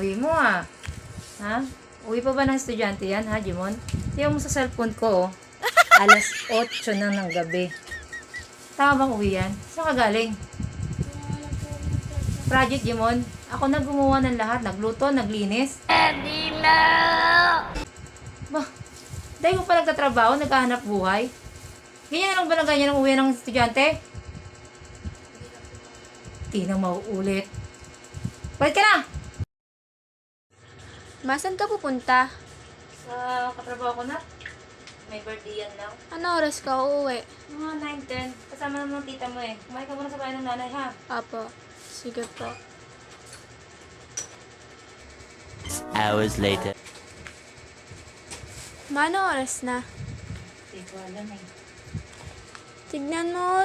uwi mo Ha? Uwi pa ba ng estudyante yan ha, Jimon? Tingnan mo sa cellphone ko Alas 8 na ng gabi. Tama bang uwi yan? Saan ka galing? Project, Jimon? Ako na gumawa ng lahat. Nagluto, naglinis. Hindi na! Bah, dahil mo pa nagtatrabaho, naghahanap buhay. Ganyan na lang ba na ganyan ang uwi ng estudyante? Di na mauulit. Balik ka na! Masan ka pupunta? Sa katrabaho ko na. May birthday yan lang. Ano oras ka uuwi? Mga 9:10. Kasama naman ng tita mo eh. Kumain ka muna sa bahay ng nanay ha. Apo. Sige po. Hours later. Mano oras na? Hindi ko alam eh. Tignan mo.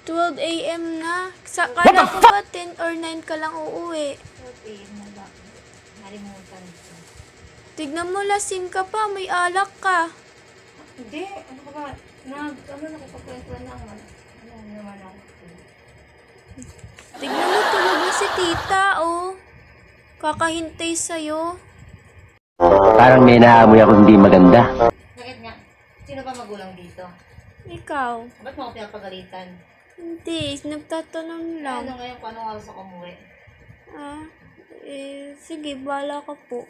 12 a.m. na. Kala ko ba 10 or 9 ka lang uuwi? 12 a.m. na ba? Nalimutan ko. Tignan mo, lasing ka pa. May alak ka. Hindi. Ano ka ba? Nakapagkwentuhan lang. Ano naman ako. Tignan mo, tulog na si tita, oh. Kakahintay sa'yo. Parang may naamoy ako hindi maganda. Bakit nga? Sino ba magulang dito? Ikaw. Ba't mo ako pinapagalitan? Hindi, nagtatanong lang. Ano ngayon kung anong oras ako umuwi? Sige, bala ka po.